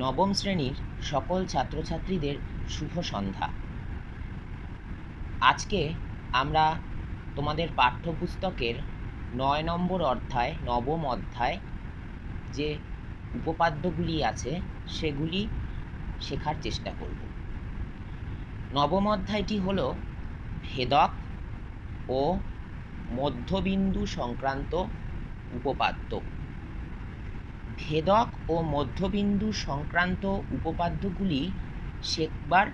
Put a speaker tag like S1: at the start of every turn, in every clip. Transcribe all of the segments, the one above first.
S1: নবম শ্রেণীর সকল ছাত্রছাত্রীদের শুভ সন্ধ্যা। আজকে আমরা তোমাদের পাঠ্যপুস্তকের ৯ নম্বর অধ্যায়, নবম অধ্যায় যে উপপাদ্যগুলি আছে সেগুলি শেখার চেষ্টা করব। নবম অধ্যায়টি হল ভেদক ও মধ্যবিন্দু সংক্রান্ত উপপাদ্য। ভেদক ও মধ্যবিন্দু সংক্রান্ত উপপাদ্যগুলি শেখবার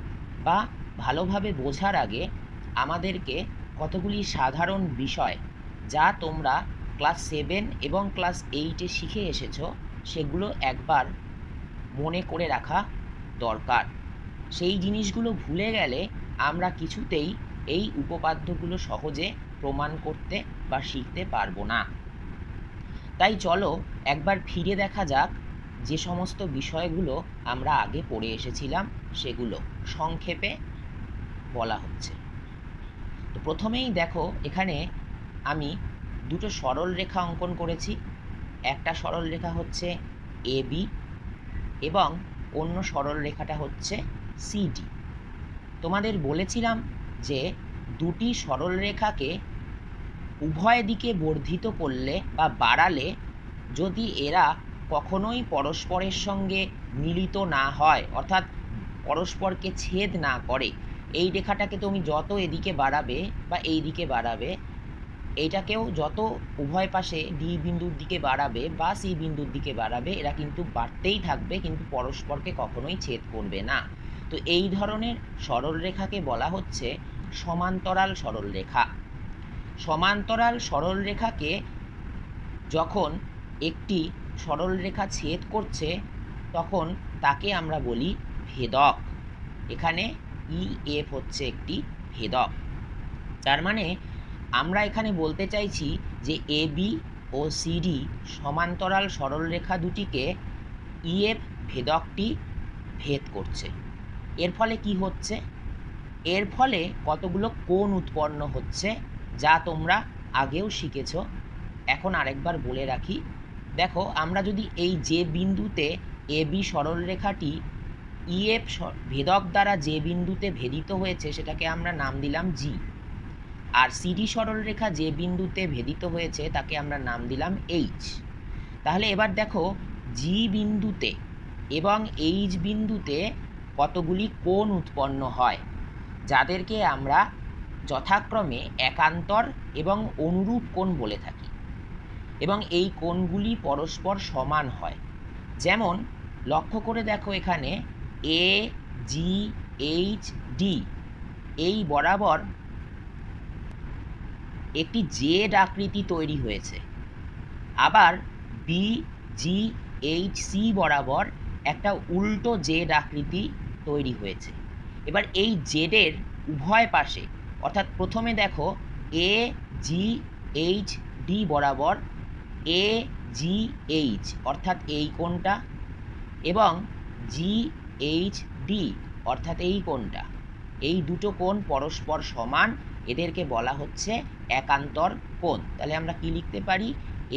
S1: বা ভালোভাবে বোঝার আগে আমাদেরকে কতগুলি সাধারণ বিষয়, যা তোমরা ক্লাস 7 এবং ক্লাস 8-এ শিখে এসেছো, সেগুলো একবার মনে করে রাখা দরকার। সেই জিনিসগুলো ভুলে গেলে আমরা কিছুতেই এই উপপাদ্যগুলো সহজে প্রমাণ করতে বা শিখতে পারবো না। তাই চলো একবার ফিরে দেখা যাক যে সমস্ত বিষয়গুলো আমরা আগে পড়ে এসেছিলাম সেগুলো সংক্ষেপে বলা হচ্ছে। তো প্রথমেই দেখো, এখানে আমি দুটো সরল রেখা অঙ্কন করেছি। একটা সরল রেখা হচ্ছে এবি এবং অন্য সরল রেখাটা হচ্ছে সিডি। তোমাদের বলেছিলাম যে দুটি সরল রেখাকে উভয় দিকে বর্ধিত করলে বা বাড়ালে যদি এরা কখনোই পরস্পরের সঙ্গে মিলিত না হয়, অর্থাৎ পরস্পরকে ছেদ না করে, এই রেখাটাকে তুমি যত এদিকে বাড়াবে বা এই দিকে বাড়াবে, এইটাকেও যত উভয় পাশে ডি বিন্দুর দিকে বাড়াবে বা সি বিন্দুর দিকে বাড়াবে, এরা কিন্তু বাড়তেই থাকবে, কিন্তু পরস্পরকে কখনোই ছেদ করবে না। তো এই ধরনের সরলরেখাকে বলা হচ্ছে সমান্তরাল সরলরেখা। সমান্তরাল সরলরেখাকে যখন একটি সরলরেখা ছেদ করছে তখন তাকে আমরা বলি ভেদক। এখানে ইএফ হচ্ছে একটি ভেদক। তার মানে আমরা এখানে বলতে চাইছি যে এবি ও সিডি সমান্তরাল সরলরেখা দুটিকে ইএফ ভেদকটি ভেদ করছে। এর ফলে কি হচ্ছে? এর ফলে কতগুলো কোণ উৎপন্ন হচ্ছে, যা তোমরা আগেও শিখেছ। এখন আরেকবার বলে রাখি। দেখো, আমরা যদি এই যে বিন্দুতে এবি সরলরেখাটি ইএফ ভেদক দ্বারা যে বিন্দুতে ভেদিত হয়েছে সেটাকে আমরা নাম দিলাম জি, আর সিডি সরলরেখা যে বিন্দুতে ভেদিত হয়েছে তাকে আমরা নাম দিলাম এইচ। তাহলে এবার দেখো, জি বিন্দুতে এবং এইচ বিন্দুতে কতগুলি কোণ উৎপন্ন হয়, যাদেরকে আমরা যথাক্রমে একান্তর এবং অনুরূপ কোণ বলে থাকি, এবং এই কোণগুলি পরস্পর সমান হয়। যেমন লক্ষ্য করে দেখো, এখানে এ জি এইচ ডি এই বরাবর একটি জেড আকৃতি তৈরি হয়েছে, আবার বি জি এইচ সি বরাবর একটা উল্টো জেড আকৃতি তৈরি হয়েছে। এবার এই জেডের উভয় পাশে, অর্থাৎ প্রথমে দেখো এ জি এইচ ডি বরাবর এ জি এইচ অর্থাৎ এই কোণটা, এবং জি এইচ ডি অর্থাৎ এই কোণটা, এই দুটো কোণ পরস্পর সমান, এদেরকে বলা হচ্ছে একান্তর কোণ। তাহলে আমরা কি লিখতে পারি?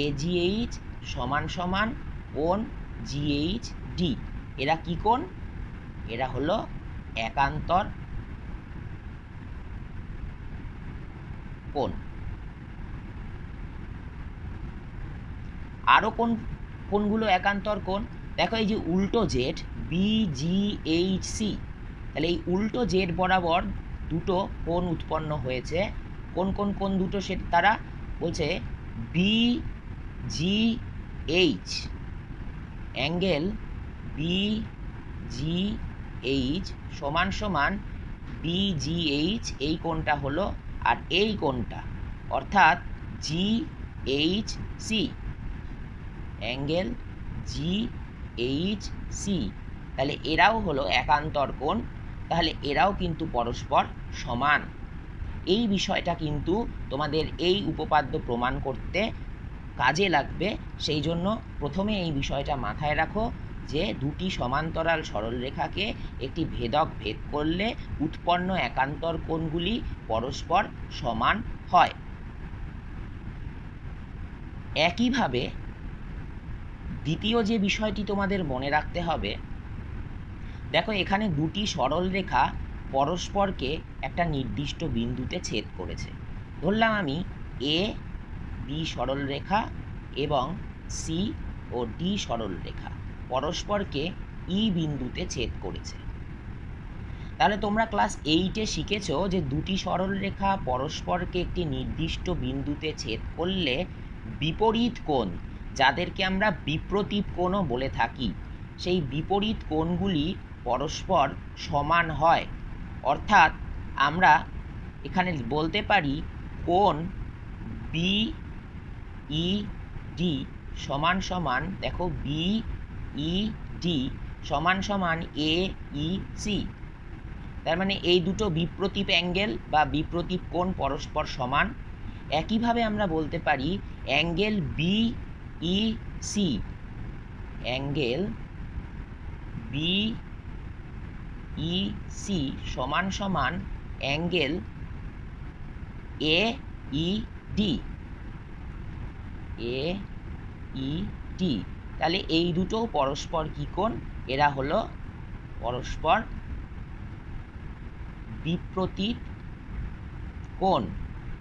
S1: এ জি এইচ সমান সমান কোণ জি এইচ ডি। এরা কি কোণ? এরা হলো একান্তর কোণ। আরও কোণগুলো একান্তর কোণ। দেখো, এই যে উল্টো Z B G H C, তাহলে এই উল্টো জেড বরাবর দুটো কোণ উৎপন্ন হয়েছে। কোন কোন কোণ দুটো সে তারা বলছে B G H, angle B G H সমান সমান বি জি এইচ, এই কোণটা হলো, আর এই কোণটা অর্থাৎ G H C, angle G H C, তাহলে এরাও হলো একান্তর কোণ। তাহলে এরাও কিন্তু পরস্পর সমান। এই বিষয়টা কিন্তু তোমাদের এই উপপাদ্য প্রমাণ করতে কাজে লাগবে। সেই জন্য প্রথমে এই বিষয়টা মাথায় রাখো যে দুটি সমান্তরাল সরলরেখাকে একটি ভেদক ভেদ করলে উৎপন্ন একান্তর কোণগুলি পরস্পর সমান হয়। একইভাবে দ্বিতীয় যে বিষয়টি তোমাদের মনে রাখতে হবে, দেখো এখানে দুটি সরল রেখা পরস্পরকে একটা নির্দিষ্ট বিন্দুতে ছেদ করেছে। ধরলাম আমি এ বি সরল রেখা এবং সি ও ডি সরল রেখা পরস্পরকে ই বিন্দুতে ছেদ করেছে। তাহলে তোমরা ক্লাস 8-এ শিখেছো যে দুটি সরল রেখা পরস্পরকে একটি নির্দিষ্ট বিন্দুতে ছেদ করলে বিপরীত কোণ, যাদেরকে আমরা বিপ্রতীপ কোণও বলে থাকি, সেই বিপরীত কোণগুলি পরস্পর সমান হয়। অর্থাৎ আমরা এখানে বলতে পারি কোণ বি ই ডি সমান সমান, দেখো বি ই ডি সমান সমান এ ই সি। তার মানে এই দুটো বিপ্রতীপ অ্যাঙ্গেল বা বিপ্রতীপ কোণ পরস্পর সমান। একইভাবে আমরা বলতে পারি angle B E C, angle B E C সমান সমান angle A E D, A E D. তাহলে এই দুটো পরস্পর কি কোণ? এরা হলো পরস্পর বিপ্রতীপ কোণ।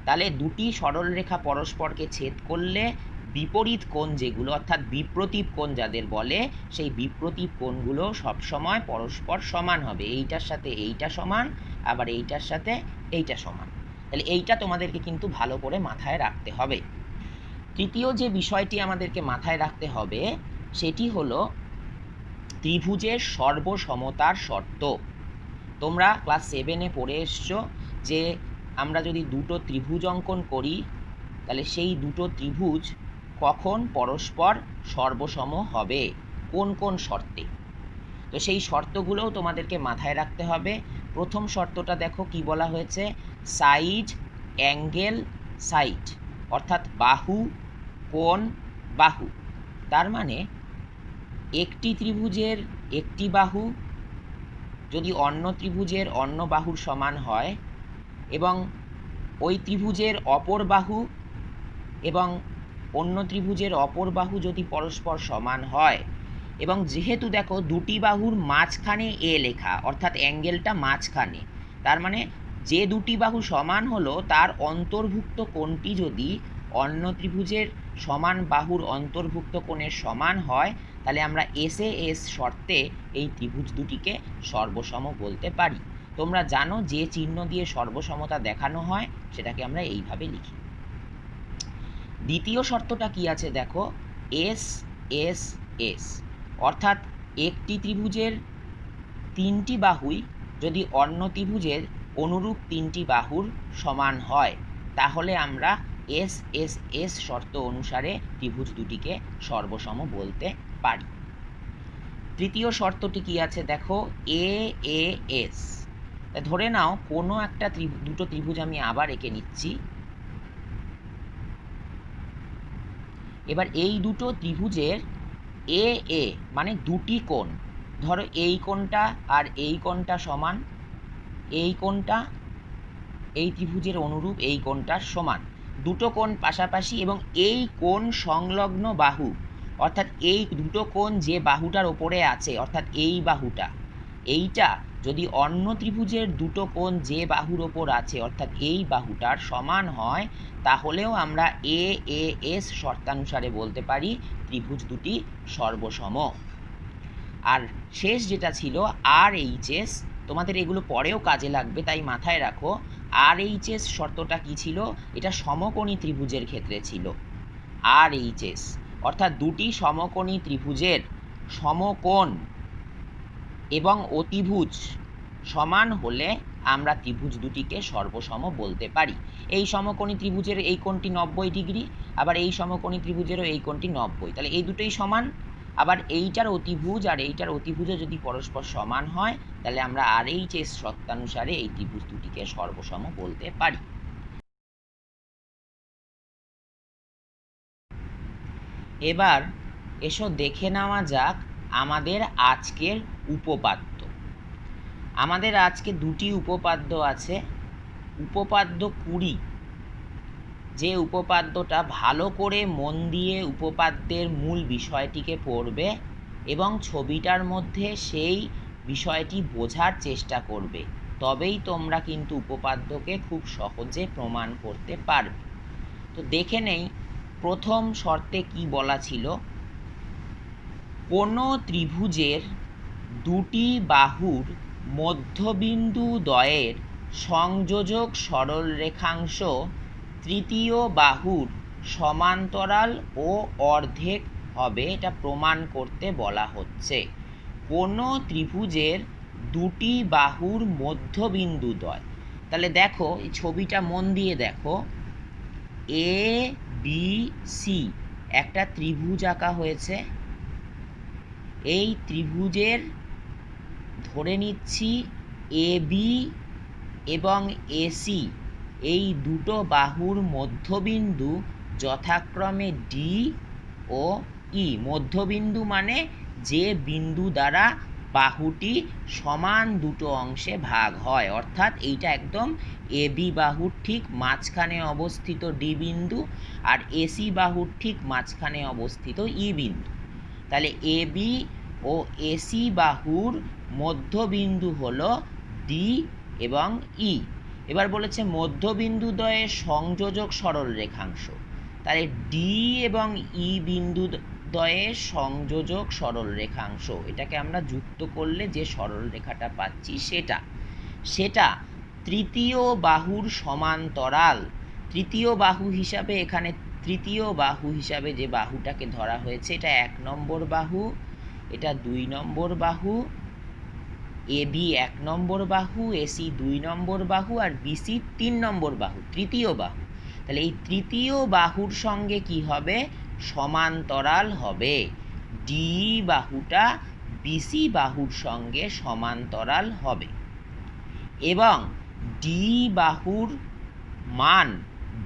S1: তাহলে দুটি সরলরেখা পরস্পরকে ছেদ করলে বিপরীত কোণ যেগুলো, অর্থাৎ বিপ্রতীপ কোণ যাদের বলে, সেই বিপ্রতীপ কোণগুলো সবসময় পরস্পর সমান হবে। এইটার সাথে এইটা সমান, আবার এইটার সাথে এইটা সমান। তাহলে এইটা তোমাদেরকে কিন্তু ভালো করে মাথায় রাখতে হবে। তৃতীয় যে বিষয়টি আমাদেরকে মাথায় রাখতে হবে সেটি হলো ত্রিভুজের সর্বসমতার শর্ত। তোমরা ক্লাস 7-এ পড়ে এসছো যে আমরা যদি দুটো ত্রিভুজ অঙ্কন করি তাহলে সেই দুটো ত্রিভুজ কখন পরস্পর সর্বসম হবে, কোন কোন শর্তে। তো সেই শর্তগুলোও তোমাদেরকে মাথায় রাখতে হবে। প্রথম শর্তটা দেখো কি বলা হয়েছে, সাইড অ্যাঙ্গেল সাইড, অর্থাৎ বাহু কোণ বাহু। তার মানে একটি ত্রিভুজের একটি বাহু যদি অন্য ত্রিভুজের অন্য বাহুর সমান হয় এবং ওই ত্রিভুজের অপর বাহু এবং অন্য ত্রিভুজের অপর বাহু যদি পরস্পর সমান হয়, এবং যেহেতু দেখো দুটি বাহুর মাঝখানে এ লেখা, অর্থাৎ অ্যাঙ্গেলটা মাঝখানে, তার মানে যে দুটি বাহু সমান হলো তার অন্তর্ভুক্ত কোণটি যদি অন্য ত্রিভুজের সমান বাহুর অন্তর্ভুক্ত কোণের সমান হয়, তাহলে আমরা এসে এস শর্তে এই ত্রিভুজ দুটিকে সর্বসম বলতে পারি। তোমরা জানো যে চিহ্ন দিয়ে সর্বসমতা দেখানো হয় সেটাকে আমরা এইভাবে লিখি। দ্বিতীয় শর্তটা কি আছে দেখো, এস এস এস, অর্থাৎ একটি ত্রিভুজের তিনটি বাহুই যদি অন্য ত্রিভুজের অনুরূপ তিনটি বাহুর সমান হয় তাহলে আমরা এস এস এস শর্ত অনুসারে ত্রিভুজ দুটিকে সর্বসম বলতে পারি। তৃতীয় শর্তটি কি আছে দেখো, এ এ এস। ধরে নাও কোনো একটা দুটো ত্রিভুজ আমি আবার এঁকে নিচ্ছি। এবার এই দুটো ত্রিভুজের এ এ মানে দুটি কোণ, ধরো এই কোণটা আর এই কোণটা সমান, এই কোণটা এই ত্রিভুজের অনুরূপ এই কোণটার সমান, দুটো কোণ পাশাপাশি, এবং এই কোণ সংলগ্ন বাহু, অর্থাৎ এই দুটো কোণ যে বাহুটার ওপরে আছে, অর্থাৎ এই বাহুটা, এইটা যদি অন্য ত্রিভুজের দুটো কোণ যে বাহুর ওপর আছে, অর্থাৎ এই বাহুটার সমান হয়, তাহলেও আমরা এ এ এস শর্তানুসারে বলতে পারি ত্রিভুজ দুটি সর্বসম। আর শেষ যেটা ছিল আর এইচ এস, তোমাদের এগুলো পরেও কাজে লাগবে তাই মাথায় রাখো। আর এইচ এস শর্তটা কি ছিল, এটা সমকোণী ত্রিভুজের ক্ষেত্রে ছিল। আর এইচ এস অর্থাৎ দুটি সমকোণী ত্রিভুজের সমকোণ এবং অতিভুজ সমান হলে আমরা ত্রিভুজ দুটিকে সর্বসম বলতে পারি। এই সমকোণী ত্রিভুজের এই কোণটি 90 ডিগ্রি, আবার এই সমকোণী ত্রিভুজেরও এই কোণটি 90, তাহলে এই দুটোই সমান। আবার এইটার অতিভুজ আর এইটার অতিভুজও যদি পরস্পর সমান হয় তাহলে আমরা আর এইচ এস শর্তানুসারে এই ত্রিভুজ দুটিকে সর্বসম বলতে পারি। এবার এসো দেখে নেওয়া যাক আমাদের আজকের উপপাদ্য। আমাদের আজকে দুটি উপপাদ্য আছে। উপপাদ্য 20, যে উপপাদ্যটা ভালো করে মন দিয়ে উপপাদ্যের মূল বিষয়টিকে পড়বে এবং ছবিটার মধ্যে সেই বিষয়টি বোঝার চেষ্টা করবে, তবেই তোমরা কিন্তু উপপাদ্যকে খুব সহজে প্রমাণ করতে পারবে। তো দেখে নেই প্রথম শর্তে কি বলা ছিল। কোনো ত্রিভুজের দুটি বাহুর মধ্যবিন্দু দ্বয়ের সংযোজক সরল রেখাংশ তৃতীয় বাহুর সমান্তরাল ও অর্ধেক হবে, এটা প্রমাণ করতে বলা হচ্ছে। কোনো ত্রিভুজের দুটি বাহুর মধ্যবিন্দু দ্বয়, তাহলে দেখো এই ছবিটা মন দিয়ে দেখো, এ বি সি একটা ত্রিভুজ আঁকা হয়েছে। এই ত্রিভুজের ধরে নিচ্ছি এ বি এবং এসি এই দুটো বাহুর মধ্যবিন্দু যথাক্রমে ডি ও ই। মধ্যবিন্দু মানে যে বিন্দু দ্বারা বাহুটি সমান দুটো অংশে ভাগ হয়, অর্থাৎ এইটা একদম এ বি বাহুর ঠিক মাঝখানে অবস্থিত ডি বিন্দু আর এসি বাহুর ঠিক মাঝখানে অবস্থিত ই বিন্দু। তাহলে এ বি ও এসি বাহুর মধ্যবিন্দু হলো ডি এবং ই। এবার বলেছে মধ্যবিন্দুদ্বয়ের সংযোজক সরল রেখাংশ, তাহলে ডি এবং ই বিন্দু দ্বয়ের সংযোজক সরল রেখাংশ, এটাকে আমরা যুক্ত করলে যে সরল রেখাটা পাচ্ছি সেটা তৃতীয় বাহুর সমান্তরাল। তৃতীয় বাহু হিসাবে এখানে তৃতীয় বাহু হিসাবে যে বাহুটাকে ধরা হয়েছে এটা 1 নম্বর বাহু, এটা 2 নম্বর বাহু, এ বি 1 নম্বর বাহু, এসি 2 নম্বর বাহু আর বিসি 3 নম্বর বাহু, তৃতীয় বাহু। তাহলে এই তৃতীয় বাহুর সঙ্গে কি হবে? সমান্তরাল হবে। ডি বাহুটা বিসি বাহুর সঙ্গে সমান্তরাল হবে এবং ডি বাহুর মান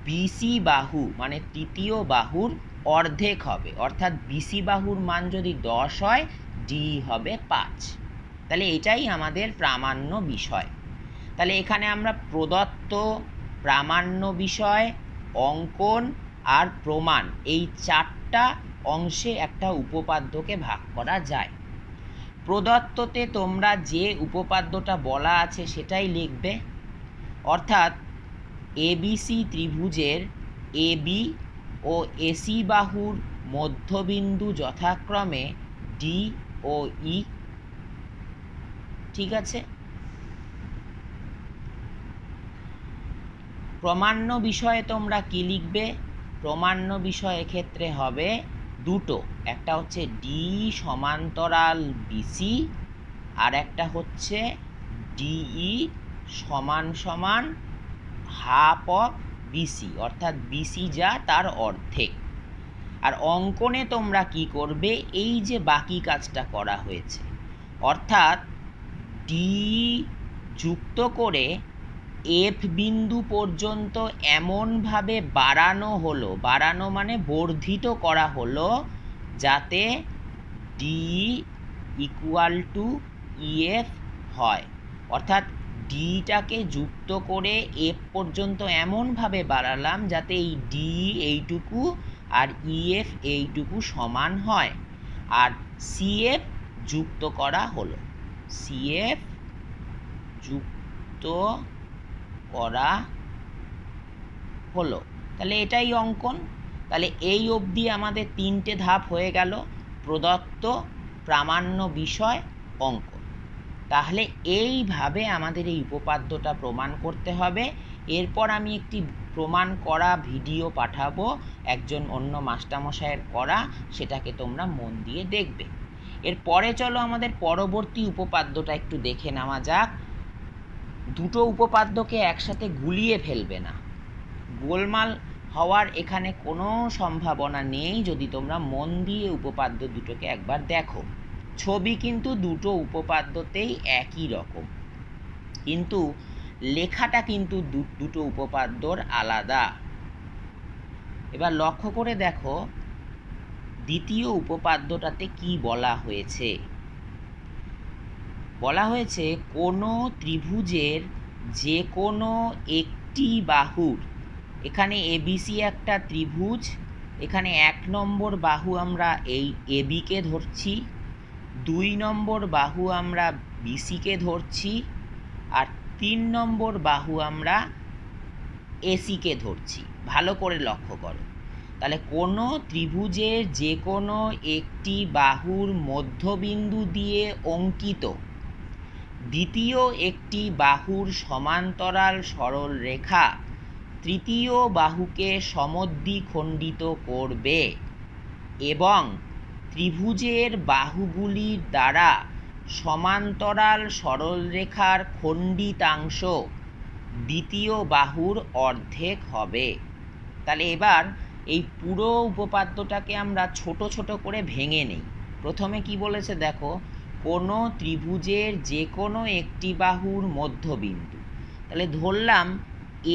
S1: বিসি বাহু মানে তৃতীয় বাহুর অর্ধেক হবে, অর্থাৎ বিসি বাহুর মান যদি 10 হয় ডি হবে 5। তাহলে এটাই আমাদের প্রামাণ্য বিষয়। তাহলে এখানে আমরা প্রদত্ত, প্রামাণ্য বিষয়, অঙ্কন আর প্রমাণ এই 4টা অংশে একটা উপপাদ্যকে ভাগ করা যায়। প্রদত্ততে তোমরা যে উপপাদ্যটা বলা আছে সেটাই লিখবে, অর্থাৎ এবিসি ত্রিভুজের এবি ও এসি বাহুর মধ্যবিন্দু যথাক্রমে ডি ও ই। ঠিক আছে। প্রমাণ্য বিষয়ে তোমরা কি লিখবে? প্রমাণ্য বিষয় এক্ষেত্রে হবে দুটো, একটা হচ্ছে ডি সমান্তরাল বিসি আর একটা হচ্ছে ডিই সমান সমান হাফ অফ বিসি, অর্থাৎ বিসি যা তার অর্ধেক। আর অঙ্কনে তোমরা কি করবে? এই যে বাকি কাজটা করা হয়েছে, অর্থাৎ ডি যুক্ত করে এফ বিন্দু পর্যন্ত এমনভাবে বাড়ানো হলো, বাড়ানো মানে বর্ধিত করা হলো, যাতে ডি ইকুয়াল টু ইএফ হয়। অর্থাৎ ডিটাকে যুক্ত করে এফ পর্যন্ত এমনভাবে বাড়ালাম যাতে এই ডি এইটুকু আর ইএফ এইটুকু সমান হয়। আর সিএফ যুক্ত করা হলো, সিএফ যুক্ত করা হলো। তাহলে এটাই অঙ্কন। তাহলে এই অবধি আমাদের 3টে ধাপ হয়ে গেল: প্রদত্ত, প্রামাণ্য বিষয়, অঙ্কন। তাহলে এইভাবে আমাদের এই উপপাদ্যটা প্রমাণ করতে হবে। এরপর আমি একটি প্রমাণ করা ভিডিও পাঠাবো একজন অন্য মাস্টারমশাইয়ের করা, সেটাকে তোমরা মন দিয়ে দেখবে। এরপরে চলো আমাদের পরবর্তী উপপাদ্যটা একটু দেখে নেওয়া যাক। দুটো উপপাদ্যকে একসাথে গুলিয়ে ফেলবে না, গোলমাল হওয়ার এখানে কোনো সম্ভাবনা নেই যদি তোমরা মন দিয়ে উপপাদ্য দুটোকে একবার দেখো। ছবি কিন্তু দুটো উপপাদ্যতেই একই রকম, কিন্তু লেখাটা কিন্তু দুটো উপপাদ্যর আলাদা। এবার লক্ষ্য করে দেখো দ্বিতীয় উপপাদ্যটাতে কি বলা হয়েছে। বলা হয়েছে কোনো ত্রিভুজের যে কোনো একটি বাহুর, এখানে এবিসি একটা ত্রিভুজ, এখানে 1 নম্বর বাহু আমরা এই এবিকে ধরছি, 2 নম্বর বাহু আমরা বিসিকে ধরছি, আর 3 নম্বর বাহু আমরা এসিকে ধরছি। ভালো করে লক্ষ্য করো। তাহলে কোনো ত্রিভুজের যে কোনো একটি বাহুর মধ্যবিন্দু দিয়ে অঙ্কিত দ্বিতীয় একটি বাহুর সমান্তরাল সরল রেখা তৃতীয় বাহুকে সমদ্বিখণ্ডিত করবে এবং ত্রিভুজের বাহুগুলির দ্বারা সমান্তরাল সরলরেখার খণ্ডিতাংশ দ্বিতীয় বাহুর অর্ধেক হবে। তাহলে এবার এই পুরো উপপাদ্যটাকে আমরা ছোট ছোট করে ভেঙে নেই। প্রথমে কি বলেছে দেখো, কোনো ত্রিভুজের যে কোনো একটি বাহুর মধ্যবিন্দু, তাহলে ধরলাম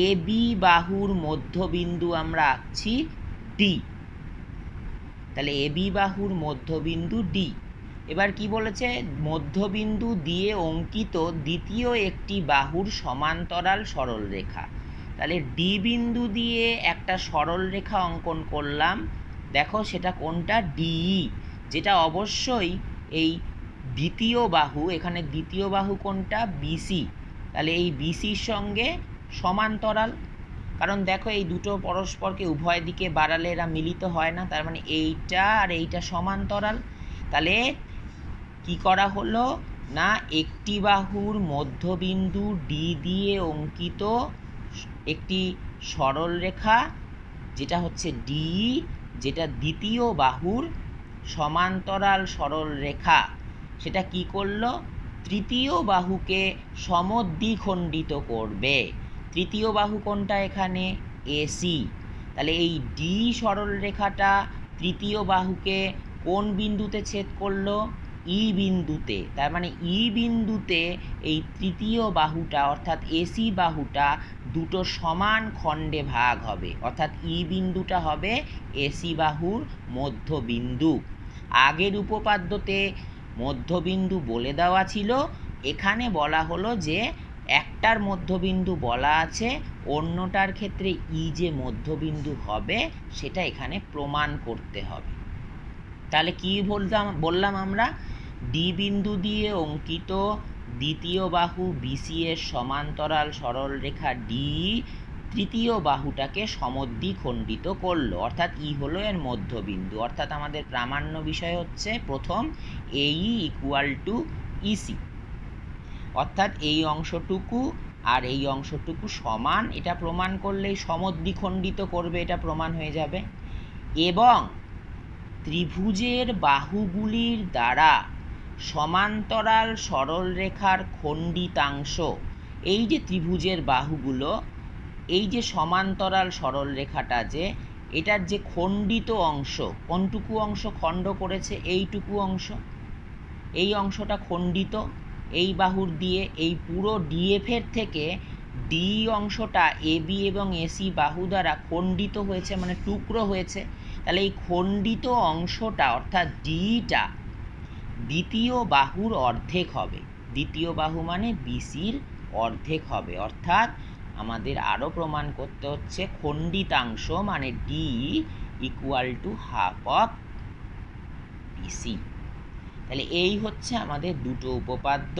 S1: এ বি বাহুর মধ্যবিন্দু আমরা আঁকছি ডি। তাহলে এ বি বাহুর মধ্যবিন্দু ডি। এবার কি বলেছে, মধ্যবিন্দু দিয়ে অঙ্কিত দ্বিতীয় একটি বাহুর সমান্তরাল সরলরেখা। তাহলে ডি বিন্দু দিয়ে একটা সরলরেখা অঙ্কন করলাম, দেখো সেটা কোনটা, ডিই, যেটা অবশ্যই এই দ্বিতীয় বাহু, এখানে দ্বিতীয় বাহু কোনটা, বিসি। তাহলে এই বিসির সঙ্গে সমান্তরাল, কারণ দেখো এই দুটো পরস্পরকে উভয় দিকে বাড়ালে এরা মিলিত হয় না, তার মানে এইটা আর এইটা সমান্তরাল। তাহলে কি করা হলো না, একটি বাহুর মধ্যবিন্দু ডি দিয়ে অঙ্কিত একটি সরলরেখা যেটা হচ্ছে ডি, যেটা দ্বিতীয় বাহুর সমান্তরাল সরলরেখা, সেটা কি করলো, তৃতীয় বাহুকে সমদ্বিখণ্ডিত করবে। তৃতীয় বাহু কোনটা এখানে, এসি। তাহলে এই ডি সরলরেখাটা তৃতীয় বাহুকে কোন বিন্দুতে ছেদ করলো, ই বিন্দুতে। তার মানে ই বিন্দুতে এই তৃতীয় বাহুটা অর্থাৎ এসি বাহুটা দুটো সমান খণ্ডে ভাগ হবে, অর্থাৎ ই বিন্দুটা হবে এসি বাহুর মধ্যবিন্দু। আগের উপপাদ্যতে মধ্যবিন্দু বলে দেওয়া ছিল, এখানে বলা হলো যে একটার মধ্যবিন্দু বলা আছে, অন্যটার ক্ষেত্রে ই যে মধ্যবিন্দু হবে সেটা এখানে প্রমাণ করতে হবে। তাহলে কি বললাম আমরা, ডি বিন্দু দিয়ে অঙ্কিত দ্বিতীয় বাহু বিসি এর সমান্তরাল সরলরেখা ডি তৃতীয় বাহুটাকে সমদ্বিখণ্ডিত করলো, অর্থাৎ ই হলো এর মধ্যবিন্দু। অর্থাৎ আমাদের প্রামাণ্য বিষয় হচ্ছে প্রথম এই ইকুয়াল টু ইসি, অর্থাৎ এই অংশটুকু আর এই অংশটুকু সমান, এটা প্রমাণ করলেই সমদ্বিখণ্ডিত করবে, এটা প্রমাণ হয়ে যাবে। এবং ত্রিভুজের বাহুগুলির দ্বারা সমান্তরাল সরলরেখার খণ্ডিতাংশ, এই যে ত্রিভুজের বাহুগুলো, এই যে সমান্তরাল সরলরেখাটা যে এটার যে খণ্ডিত অংশ, কোনটুকু অংশ খণ্ড করেছে, এইটুকু অংশ, এই অংশটা খণ্ডিত এই বাহুর দিয়ে, এই পুরো ডিএফের থেকে ডি অংশটা এ বি এবং এসি বাহু দ্বারা খণ্ডিত হয়েছে, মানে টুকরো হয়েছে। তাহলে এই খণ্ডিত অংশটা অর্থাৎ ডিটা দ্বিতীয় বাহুর অর্ধেক হবে। দ্বিতীয় বাহু মানে বিসির অর্ধেক হবে, অর্থাৎ আমাদের আরও প্রমাণ করতে হচ্ছে খণ্ডিতাংশ মানে D equal to half of BC. তাহলে এই হচ্ছে আমাদের দুটো উপপাদ্য,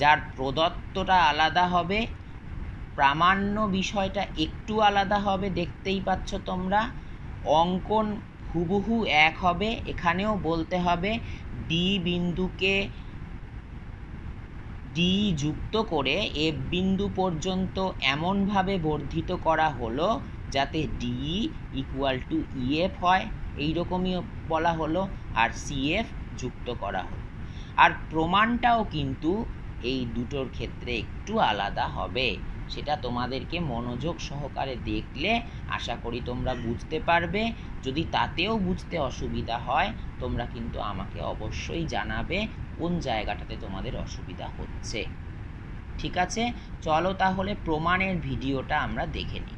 S1: যার প্রদত্তটা আলাদা হবে, প্রামাণ্য বিষয়টা একটু আলাদা হবে, দেখতেই পাচ্ছ তোমরা। অঙ্কন হুবহু এক হবে, এখানেও বলতে হবে ডি বিন্দুকে ডি যুক্ত করে এফ বিন্দু পর্যন্ত এমনভাবে বর্ধিত করা হলো যাতে ডি ইকুয়াল টু ইএফ হয়, এইরকমই বলা হলো, আর সিএফ যুক্ত করা হলো। আর প্রমাণটাও কিন্তু এই দুটোর ক্ষেত্রে একটু আলাদা হবে, সেটা তোমাদেরকে মনোযোগ সহকারে দেখলে আশা করি তোমরা বুঝতে পারবে। যদি তাতেও বুঝতে অসুবিধা হয় তোমরা কিন্তু আমাকে অবশ্যই জানাবে কোন জায়গাটাতে তোমাদের অসুবিধা হচ্ছে। ঠিক আছে, চলো তাহলে প্রমাণের ভিডিওটা আমরা দেখে নিই।